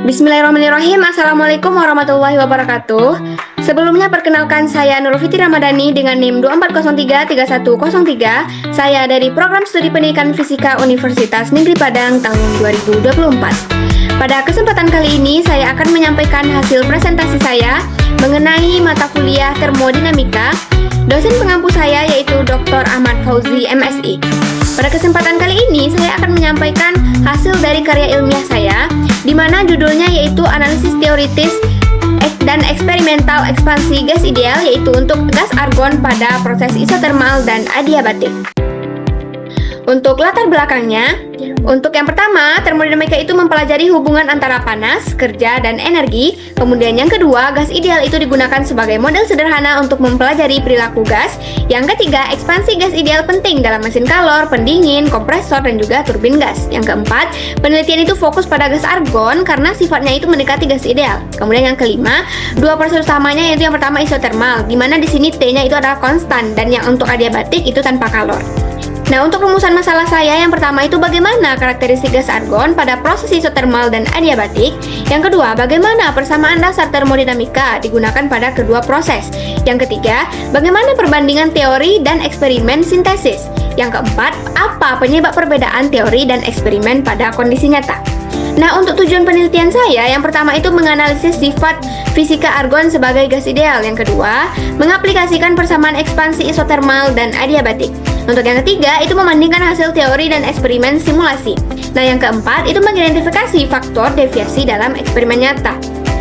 Bismillahirrahmanirrahim. Assalamualaikum warahmatullahi wabarakatuh. Sebelumnya perkenalkan saya Nurul Fitri Ramadhani dengan NIM 24033103. Saya dari Program Studi Pendidikan Fisika Universitas Negeri Padang tahun 2024. Pada kesempatan kali ini saya akan menyampaikan hasil presentasi saya mengenai mata kuliah termodinamika. Dosen pengampu saya yaitu Dr. Ahmad Fauzi, MSI. Pada kesempatan kali ini saya akan menyampaikan hasil dari karya ilmiah saya, di mana judulnya yaitu analisis teoritis dan eksperimental ekspansi gas ideal, yaitu untuk gas argon pada proses isotermal dan adiabatik. Untuk latar belakangnya, untuk yang pertama, termodinamika itu mempelajari hubungan antara panas, kerja, dan energi. Kemudian yang kedua, gas ideal itu digunakan sebagai model sederhana untuk mempelajari perilaku gas. Yang ketiga, ekspansi gas ideal penting dalam mesin kalor, pendingin, kompresor, dan juga turbin gas. Yang keempat, penelitian itu fokus pada gas argon karena sifatnya itu mendekati gas ideal. Kemudian yang kelima, dua proses utamanya yaitu yang pertama isotermal, di mana di sini T-nya itu adalah konstan, dan yang untuk adiabatik itu tanpa kalor. Nah, untuk rumusan masalah saya, yang pertama itu bagaimana karakteristik gas argon pada proses isotermal dan adiabatik. Yang kedua, bagaimana persamaan dasar termodinamika digunakan pada kedua proses. Yang ketiga, bagaimana perbandingan teori dan eksperimen sintesis. Yang keempat, apa penyebab perbedaan teori dan eksperimen pada kondisi nyata. Nah, untuk tujuan penelitian saya, yang pertama itu menganalisis sifat fisika argon sebagai gas ideal. Yang kedua, mengaplikasikan persamaan ekspansi isotermal dan adiabatik. Untuk yang ketiga, itu membandingkan hasil teori dan eksperimen simulasi. Nah, yang keempat, itu mengidentifikasi faktor deviasi dalam eksperimen nyata.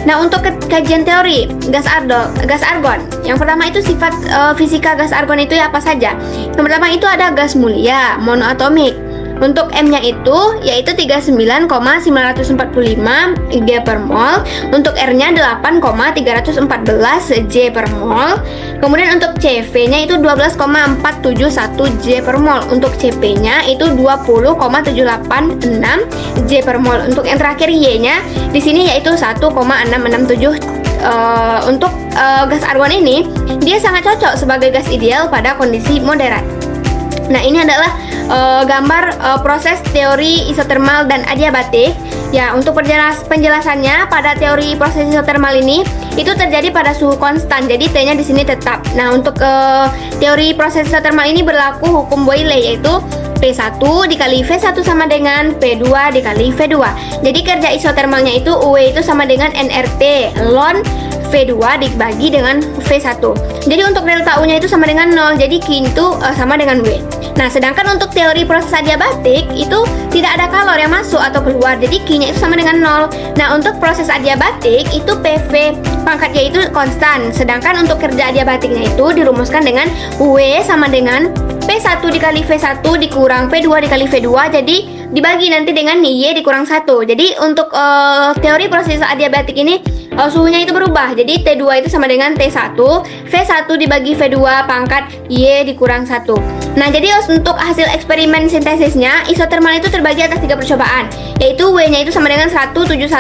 Nah, untuk kajian teori gas argon, yang pertama itu sifat fisika gas argon itu apa saja? Yang pertama itu ada gas mulia, monoatomik. Untuk M-nya itu yaitu 39,945 G per mol. Untuk R-nya 8,314 J per mol. Kemudian untuk CV-nya itu 12,471 J per mol. Untuk CP-nya itu 20,786 J per mol. Untuk yang terakhir Y-nya di sini yaitu 1,667. Untuk gas argon ini dia sangat cocok sebagai gas ideal pada kondisi moderat. Nah, ini adalah gambar proses teori isotermal dan adiabatik. Ya, untuk penjelasannya, pada teori proses isotermal ini itu terjadi pada suhu konstan, jadi T-nya di sini tetap. Nah, untuk teori proses isotermal ini berlaku hukum Boyle, yaitu P1 dikali V1 sama dengan P2 dikali V2. Jadi kerja isotermalnya itu UW itu sama dengan nRT ln V2 dibagi dengan V1. Jadi untuk delta U-nya itu sama dengan 0, jadi Q itu sama dengan W. Nah, sedangkan untuk teori proses adiabatik itu tidak ada kalor yang masuk atau keluar, jadi Q-nya itu sama dengan 0. Nah, untuk proses adiabatik itu PV pangkatnya itu konstan, sedangkan untuk kerja adiabatiknya itu dirumuskan dengan W sama dengan P1 dikali V1 dikurang P2 dikali V2, jadi dibagi nanti dengan Y dikurang 1. Jadi untuk teori proses adiabatik ini suhunya itu berubah, jadi T2 itu sama dengan T1, V1 dibagi V2 pangkat Y dikurang 1. Nah, jadi untuk hasil eksperimen sintesisnya, isotermal itu terbagi atas 3 percobaan, yaitu W-nya itu sama dengan 171,6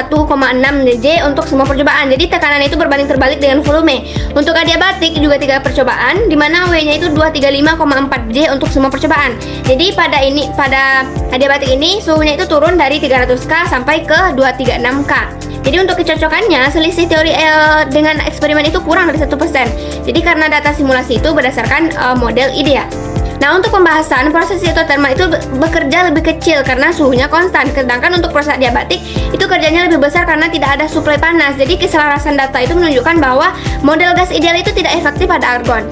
J untuk semua percobaan. Jadi tekanan itu berbanding terbalik dengan volume. Untuk adiabatik juga 3 percobaan, di mana W-nya itu 235,4 J untuk semua percobaan. Jadi pada adiabatik ini suhunya itu turun dari 300K sampai ke 236K. Jadi untuk kecocokannya, selisih teori dengan eksperimen itu kurang dari 1%. Jadi karena data simulasi itu berdasarkan model ideal. Nah, untuk pembahasan proses isotermal itu bekerja lebih kecil karena suhunya konstan. Sedangkan untuk proses adiabatik itu kerjanya lebih besar karena tidak ada suplai panas. Jadi keselarasan data itu menunjukkan bahwa model gas ideal itu tidak efektif pada argon.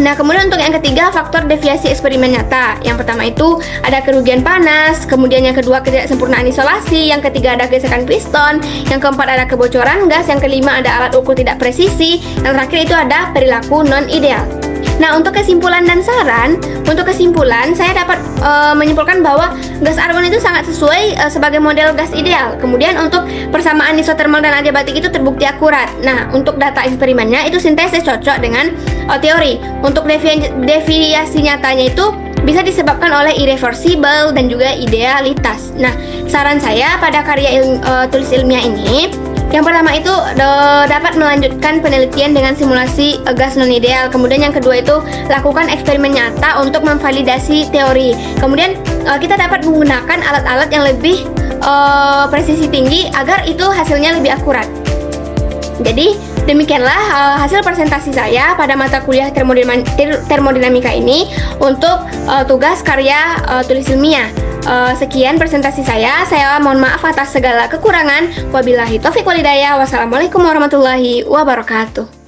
Nah, kemudian untuk yang ketiga, faktor deviasi eksperimen nyata. Yang pertama itu ada kerugian panas, kemudian yang kedua ketidaksempurnaan isolasi, yang ketiga ada gesekan piston, yang keempat ada kebocoran gas, yang kelima ada alat ukur tidak presisi, yang terakhir itu ada perilaku non ideal. Nah, untuk kesimpulan dan saran, untuk kesimpulan saya dapat menyimpulkan bahwa gas argon itu sangat sesuai sebagai model gas ideal. Kemudian untuk persamaan isotermal dan adiabatik itu terbukti akurat. Nah, untuk data eksperimennya itu sintesis cocok dengan teori. Untuk deviasi nyatanya itu bisa disebabkan oleh irreversible dan juga idealitas. Nah, saran saya pada karya tulis ilmiah ini, yang pertama itu dapat melanjutkan penelitian dengan simulasi gas non ideal. Kemudian yang kedua itu lakukan eksperimen nyata untuk memvalidasi teori. Kemudian kita dapat menggunakan alat-alat yang lebih presisi tinggi agar itu hasilnya lebih akurat. Jadi demikianlah hasil presentasi saya pada mata kuliah termodinamika ini untuk tugas karya tulis ilmiah. Sekian presentasi saya mohon maaf atas segala kekurangan. Wabillahi taufiq walhidayah. Wassalamualaikum warahmatullahi wabarakatuh.